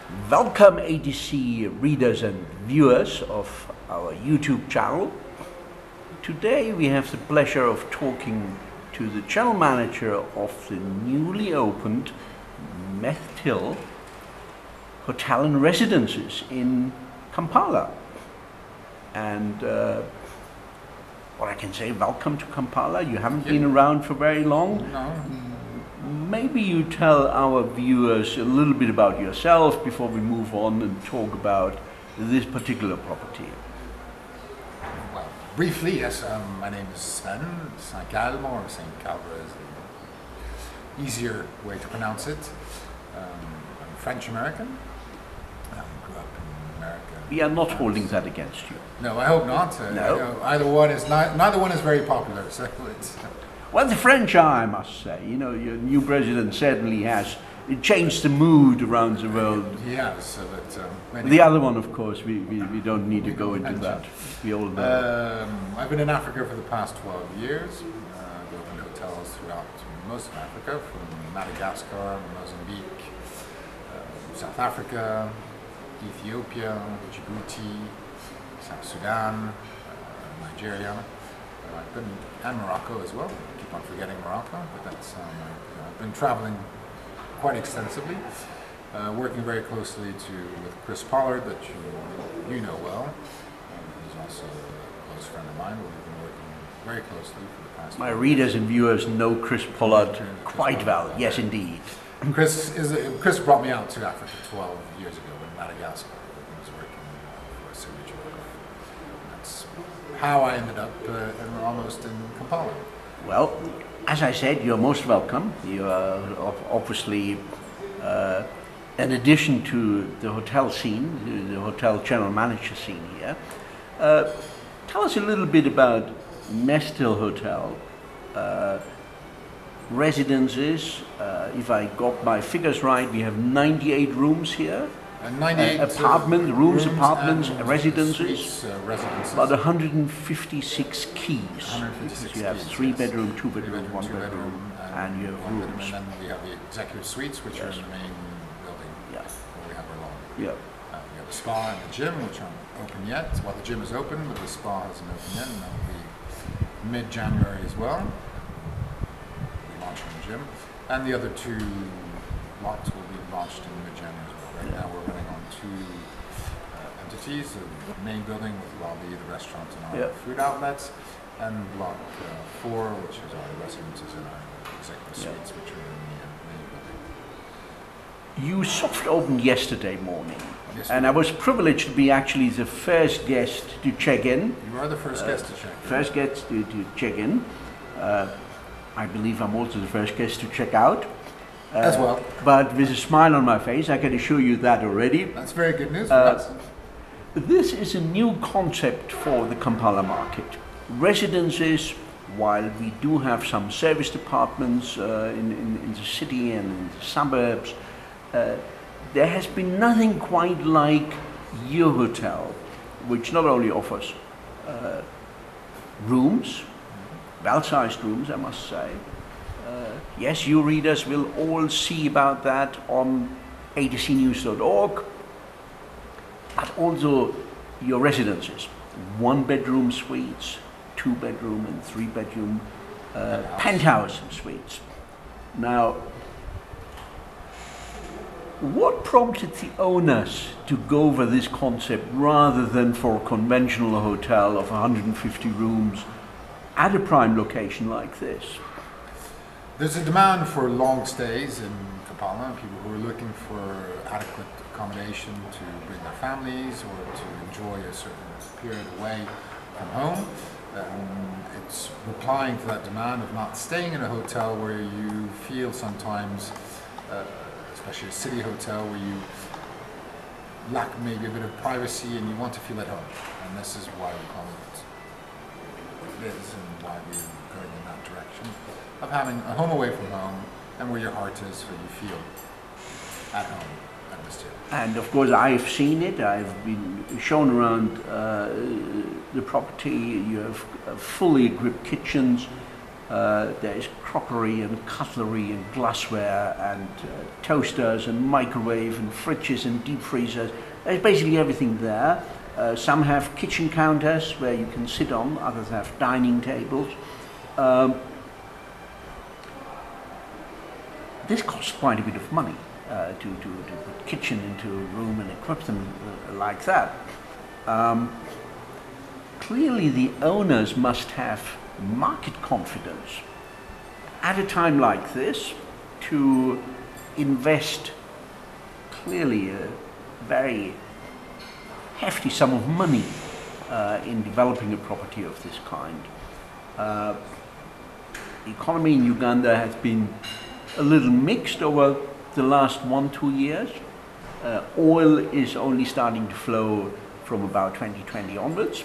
Welcome ADC readers and viewers of our YouTube channel. Today we have the pleasure of talking to the channel manager of the newly opened Mestil Hotel and Residences in Kampala. And what I can say, welcome to Kampala. You haven't been around for very long. No. Maybe you tell our viewers a little bit about yourself before we move on and talk about this particular property. Well, briefly, yes, my name is Sven Saint-Calbre, or Saint-Calbre is the easier way to pronounce it. I'm French-American. Grew up in America. We are not holding that against you. No, I hope not. No. Either one is neither one is very popular, so it's... Well, the French are, I must say. You know, your new president certainly has changed the mood around the world. He has, so that... The other one, of course, we don't need to go into that. We all know. I've been in Africa for the past 12 years. I've opened hotels throughout most of Africa, from Madagascar, Mozambique, South Africa, Ethiopia, Djibouti, South Sudan, Nigeria, and Morocco as well. I keep on forgetting Morocco, but that's I've been traveling quite extensively, working very closely with Chris Pollard, that you know well. He's also a close friend of mine. We've been working very closely for the past. My readers and viewers know Chris Pollard quite well. Yes, indeed. Chris brought me out to Africa 12 years ago in Madagascar. I was working for a signature. That's how I ended up almost in Kampala. Well, as I said, you're most welcome. You are obviously an addition to the hotel scene, the hotel general manager scene here. Tell us a little bit about Mestil Hotel. Residences, if I got my figures right, we have 98 rooms here. 98 rooms, apartments, residences. Suites, residences. About 156 keys. 156 you have keys, 3-bedroom, yes. 2-bedroom, 1-bedroom, and you have rooms. And then we have the executive suites, which are in the main building, where we have our lawn. Yeah. We have the spa and the gym, which aren't open yet. Well, the gym is open, but the spa hasn't opened yet, and that will be mid-January as well. We're launching the gym. And the other two lots will be launched in mid-January as well. Right now we're running on two entities, the main building with lobby, the restaurant and our food outlets, and block 4, which is our residences and our executive suites, which are in the main building. You soft opened yesterday morning, and I was privileged to be actually the first guest to check in. You are the first guest to check in. First guest to check in. I believe I'm also the first guest to check out. As well. But with a smile on my face, I can assure you that already. That's very good news for us. This is a new concept for the Kampala market. Residences, while we do have some service departments in the city and in the suburbs, there has been nothing quite like your hotel, which not only offers rooms, well-sized rooms, I must say. Yes, you readers will all see about that on adcnews.org, but also your residences, 1-bedroom suites, 2-bedroom and 3-bedroom penthouse suites. Now, what prompted the owners to go for this concept rather than for a conventional hotel of 150 rooms at a prime location like this? There's a demand for long stays in Kampala, people who are looking for adequate accommodation to bring their families or to enjoy a certain period away from home. It's replying to that demand of not staying in a hotel where you feel sometimes, especially a city hotel, where you lack maybe a bit of privacy and you want to feel at home. And this is why we call it what it is and why we're going in that direction of having a home away from home and where your heart is, so you feel at home at Mestil. And of course I've seen it, I've been shown around the property. You have fully equipped kitchens, There is crockery and cutlery and glassware and toasters and microwave and fridges and deep freezers. There's basically everything there. Some have kitchen counters where you can sit on, others have dining tables. This costs quite a bit of money to put kitchen into a room and equip them like that. Clearly the owners must have market confidence at a time like this to invest clearly a very hefty sum of money in developing a property of this kind. The economy in Uganda has been a little mixed over the last 1-2 years. Oil is only starting to flow from about 2020 onwards.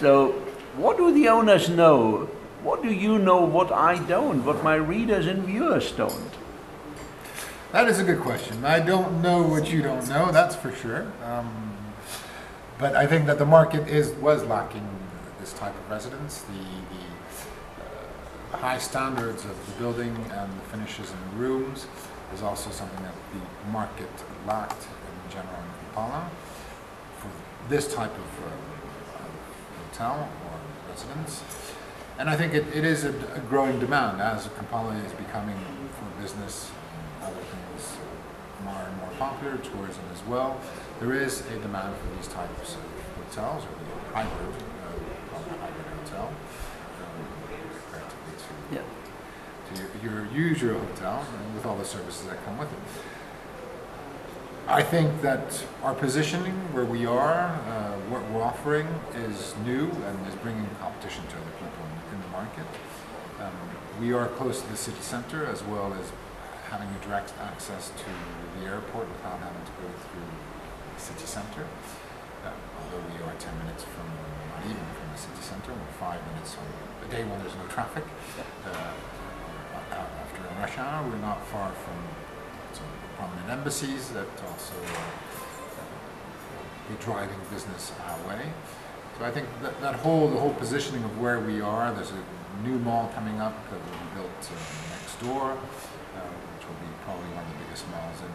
So what do the owners know? What do you know what I don't, what my readers and viewers don't? That is a good question. I don't know what you don't know, that's for sure. But I think that the market was lacking this type of residence. The high standards of the building and the finishes in the rooms is also something that the market lacked in general in Kampala for this type of hotel or residence. And I think it is a growing demand as Kampala is becoming, for business and other things, more and more popular, tourism as well. There is a demand for these types of hotels, or the hybrid hotel, compared to your usual hotel, and with all the services that come with it. I think that our positioning, where we are, what we're offering is new and is bringing competition to other people in the market. We are close to the city center, as well as having a direct access to the airport without having to go through the city center. Although we are 10 minutes from, not even from the city center, we're 5 minutes on a day when there's no traffic. After rush hour, we're not far from some prominent embassies that also be driving business our way. So I think that the whole positioning of where we are, there's a new mall coming up that will be built next door, which will be probably one of the biggest malls in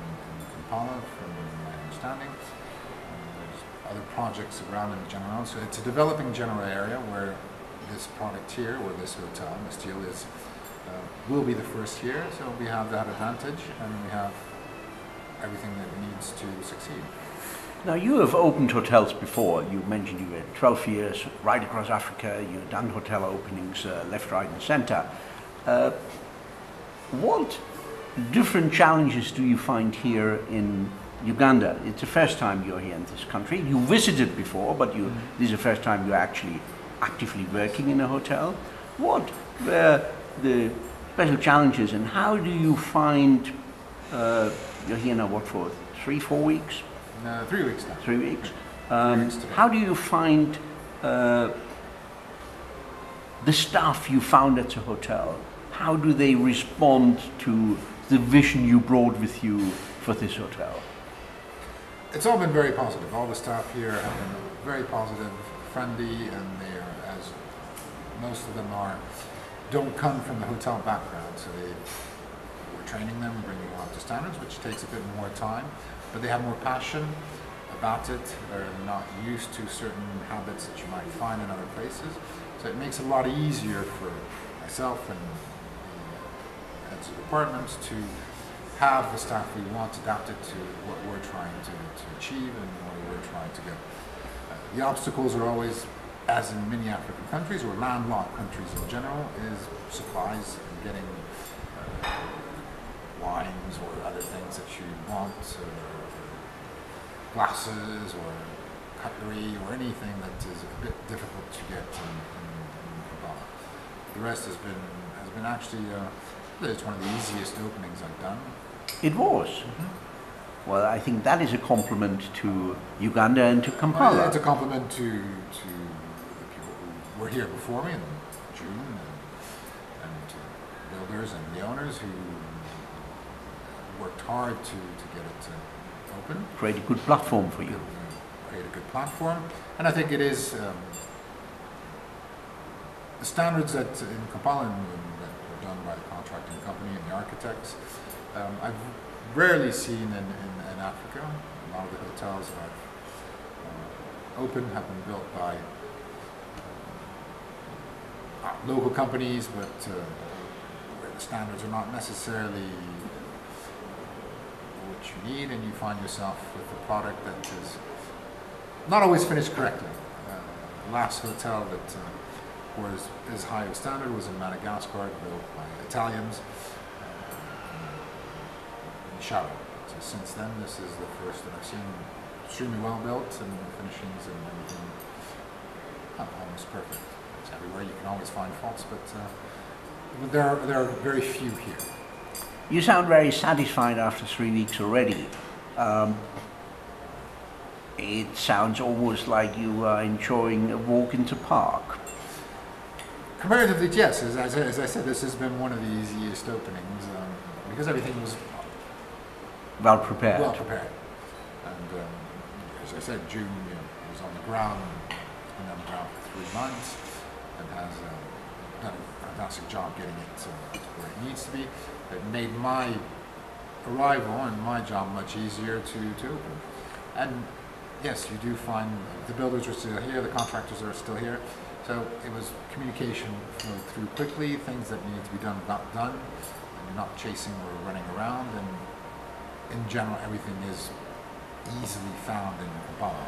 Kampala, from my understanding. There's other projects around in general, so it's a developing general area where this product here, or this hotel, Mestil, is will be the first here, so we have that advantage, and we have everything that it needs to succeed. Now, you have opened hotels before. You mentioned you were 12 years right across Africa. You've done hotel openings left, right, and center. What different challenges do you find here in Uganda? It's the first time you're here in this country. You visited before, but this is the first time you're actually actively working in a hotel. What were the special challenges, and how do you find, you're here now, what, for 3-4 weeks? 3 weeks now. 3 weeks. How do you find the staff you found at the hotel? How do they respond to the vision you brought with you for this hotel? It's all been very positive. All the staff here have been very positive, friendly, and they are, as most of them don't come from the hotel background, so we're training them, bringing them up to standards, which takes a bit more time, but they have more passion about it. They're not used to certain habits that you might find in other places, so it makes it a lot easier for myself and the heads of departments to have the staff we want adapted to what we're trying to achieve and what we're trying to get. The obstacles are always, as in many African countries, or landlocked countries in general, is supplies and getting wines or other things that you want, glasses or cutlery or anything that is a bit difficult to get in Kampala. The rest has been actually, it's one of the easiest openings I've done. It was? Mm-hmm. Well, I think that is a compliment to Uganda and to Kampala. Well, it's a compliment to the people who were here before me in June, and to builders and the owners who worked hard to get it open. Create a good platform for you. Create a good platform, and I think it is the standards that in Kampala that were done by the contracting company and the architects, I've rarely seen in Africa. A lot of the hotels that I've opened have been built by local companies, but where the standards are not necessarily what you need, and you find yourself with a product that is not always finished correctly. The last hotel that was as high a standard was in Madagascar, built by Italians in Shadow. So since then, this is the first that I've seen extremely well built, and the finishings and everything almost perfect. It's everywhere. You can always find faults, but there are very few here. You sound very satisfied after 3 weeks already. It sounds almost like you are enjoying a walk into park. Comparatively, yes. As I said, this has been one of the easiest openings because everything was well prepared. And as I said, June was on the ground, been on the ground for 3 months, and has done a fantastic job getting it where it needs to be. It made my arrival and my job much easier to open. And yes, you do find the builders are still here, the contractors are still here. So it was communication flowed through quickly, things that needed to be done got done, and you're not chasing or running around. And in general, everything is easily found in Kampala.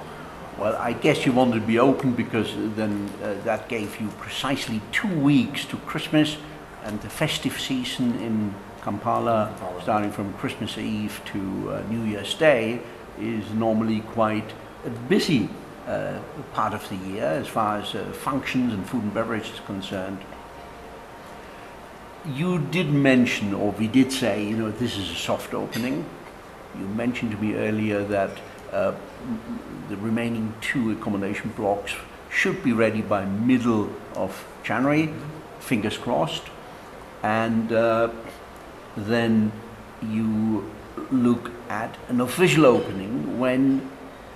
Well, I guess you wanted to be open because then that gave you precisely 2 weeks to Christmas, and the festive season in Kampala, starting from Christmas Eve to New Year's Day, is normally quite a busy part of the year as far as functions and food and beverage is concerned. You did mention, or we did say, this is a soft opening. You mentioned to me earlier that the remaining 2 accommodation blocks should be ready by middle of January, fingers crossed. And then you look at an official opening when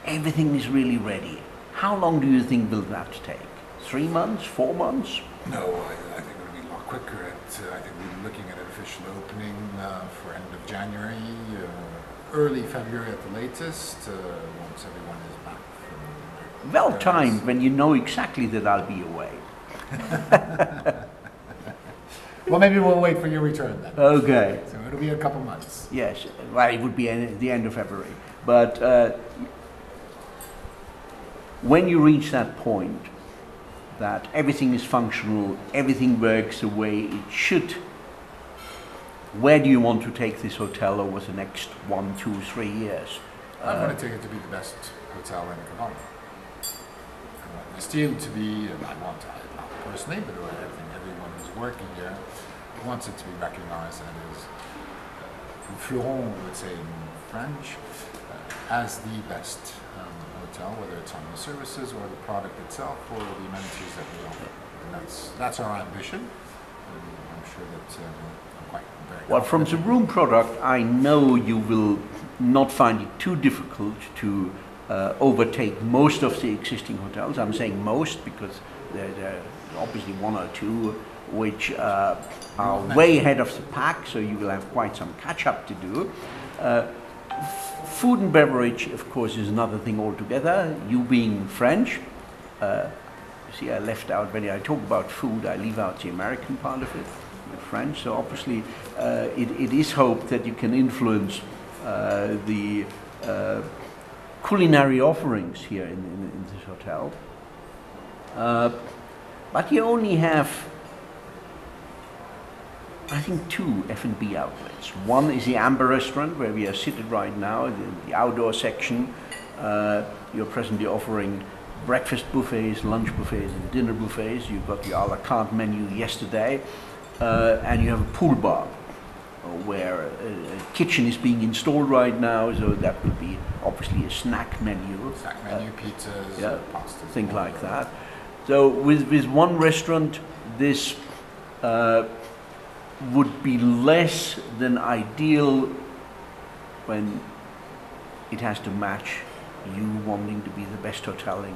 everything is really ready. How long do you think will that take? 3 months, 4 months? No, I think it'll be a lot quicker. I think we'll be looking at an official opening for end of January, early February at the latest, once everyone is back from well timed, when you know exactly that I'll be away. Well, maybe we'll wait for your return then. Okay. So it'll be a couple months. Yes, well, it would be the end of February. But when you reach that point, that everything is functional, everything works the way it should, where do you want to take this hotel over the next 1, 2, 3 years? I want to take it to be the best hotel in Kampala. I want Mestil to be, and I want to, not personally, but everyone who's working here wants it to be recognized as fleuron, we would say in French, as the best hotel, whether it's on the services or the product itself or the amenities that we offer. And that's our ambition. And I'm sure that I'm quite very well, from the room product, I know you will not find it too difficult to overtake most of the existing hotels. I'm saying most because there are obviously 1 or 2 which are way ahead of the pack, so you will have quite some catch-up to do. Food and beverage, of course, is another thing altogether. You being French, you see, I left out, when I talk about food, I leave out the American part of it, the French. So obviously, it is hoped that you can influence the culinary offerings here in this hotel. But you only have, I think, 2 F&B outlets. One is the Amber restaurant, where we are seated right now, the outdoor section. You're presently offering breakfast buffets, lunch buffets, and dinner buffets. You've got the a la carte menu yesterday, and you have a pool bar, where a kitchen is being installed right now, so that will be obviously a snack menu. Snack menu, pizzas, yeah, pastas. Things like that. So with one restaurant, this would be less than ideal when it has to match you wanting to be the best hotel in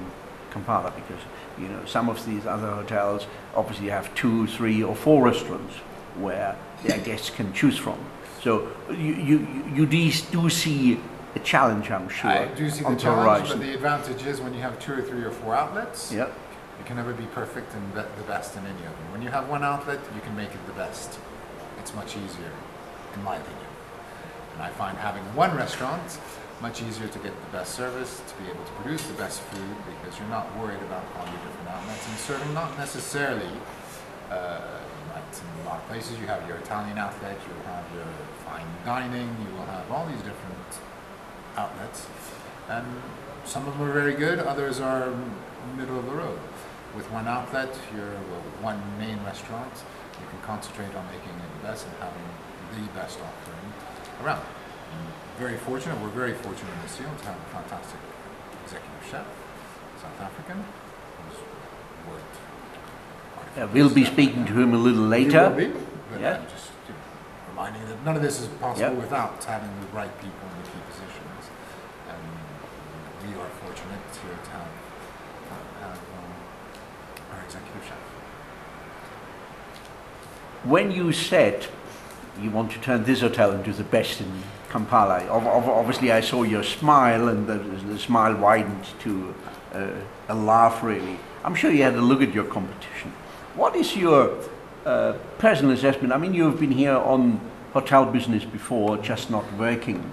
Kampala, because you know some of these other hotels obviously have 2, 3, or 4 restaurants where their guests can choose from. So you do see a challenge, I'm sure. I do see the on challenge, horizon. but the advantage is when you have 2 or 3 or 4 outlets, Yep. you can never be perfect and the best in any of them. When you have 1 outlet, you can make it the best. It's much easier, in my opinion. And I find having 1 restaurant much easier to get the best service, to be able to produce the best food, because you're not worried about all your different outlets and serving not necessarily. In a lot of places, you have your Italian outlet, you will have your fine dining, you will have all these different outlets, and some of them are very good, others are middle of the road. With 1 outlet, one main restaurant, you can concentrate on making it the best and having the best offering around. We're very fortunate in Mestil to have a fantastic executive chef, South African, who's worked. We'll be speaking to him a little later. He will be, but Yeah. I'm just reminding you that none of this is possible Yep. without having the right people in the key positions. And we are fortunate to have our executive chef. When you said you want to turn this hotel into the best in Kampala, obviously I saw your smile, and the smile widened to a laugh, really. I'm sure you had a look at your competition. What is your personal assessment? I mean, you've been here on hotel business before, just not working.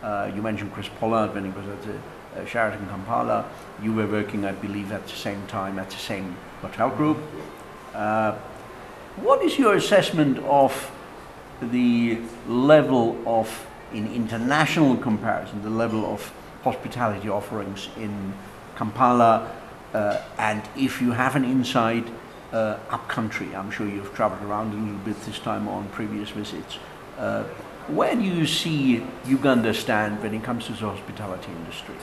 You mentioned Chris Pollard when he was at the Sheraton Kampala. You were working, I believe, at the same time at the same hotel group. What is your assessment of the level of, in international comparison, the level of hospitality offerings in Kampala, and if you have an insight upcountry? I'm sure you've traveled around a little bit this time on previous visits. Where do you see Uganda stand when it comes to the hospitality industry?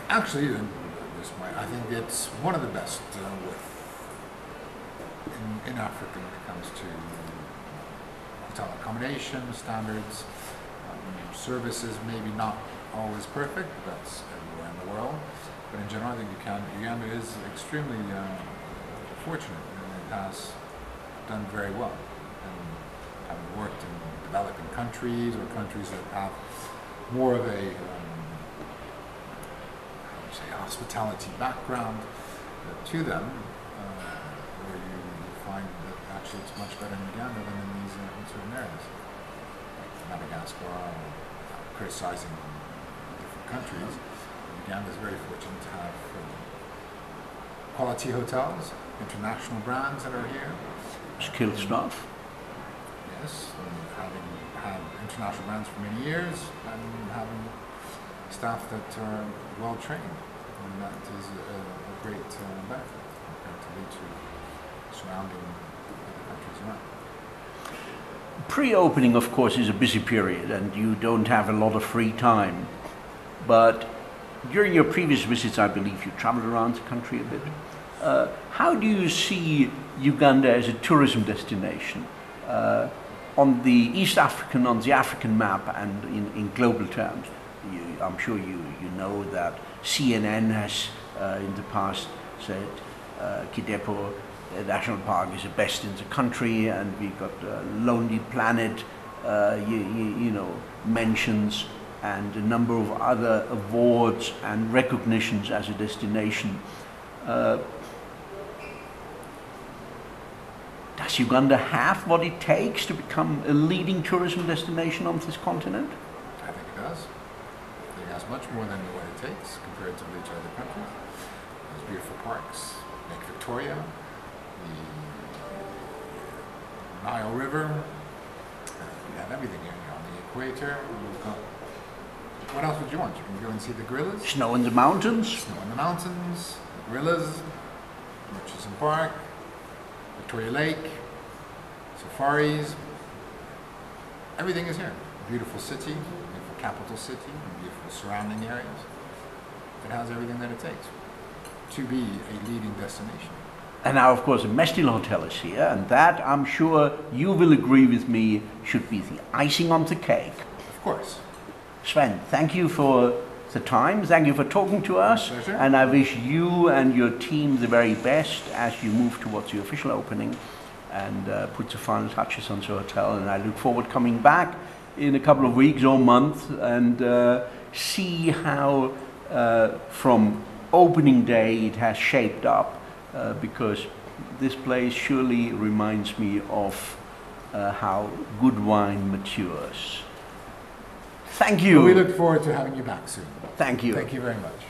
Actually, I think it's one of the best in Africa when it comes to hotel accommodation standards. Services maybe not always perfect, but that's everywhere in the world. But in general, I think Uganda is extremely fortunate, and it has done very well. And having worked in developing countries or countries that have more of a hospitality background to them, where you find that actually it's much better in Uganda than in these in certain areas, like Madagascar, or criticizing different countries. Uganda is very fortunate to have quality hotels, international brands that are here. Skilled staff? Yes, and having had international brands for many years, and having staff that are well trained, and that is a great benefit comparatively to surrounding other countries around. Pre-opening, of course, is a busy period, and you don't have a lot of free time. But during your previous visits, I believe you traveled around the country a bit. How do you see Uganda as a tourism destination on the East African, on the African map, and in global terms? I'm sure you know that CNN has in the past said Kidepo National Park is the best in the country, and we've got Lonely Planet, you know, mentions, and a number of other awards and recognitions as a destination. Does Uganda have what it takes to become a leading tourism destination on this continent? I think it does. I think it has much more than what it takes comparatively to other countries. There's beautiful parks, Lake Victoria, the Nile River. We have everything here on the equator. We've got, what else would you want? You can go and see the gorillas. Snow in the mountains. Snow in the mountains, the gorillas, Murchison Park, Victoria Lake, safaris. Everything is here. Beautiful city, beautiful capital city, beautiful surrounding areas. It has everything that it takes to be a leading destination. And now, of course, the Mestil Hotel is here, and that, I'm sure you will agree with me, should be the icing on the cake. Of course. Sven, thank you for the the time. Thank you for talking to us. Pleasure. And I wish you and your team the very best as you move towards the official opening and put the final touches on the hotel. And I look forward coming back in a couple of weeks or months and see how from opening day it has shaped up, because this place surely reminds me of how good wine matures. Thank you. We look forward to having you back soon. Thank you. Thank you very much.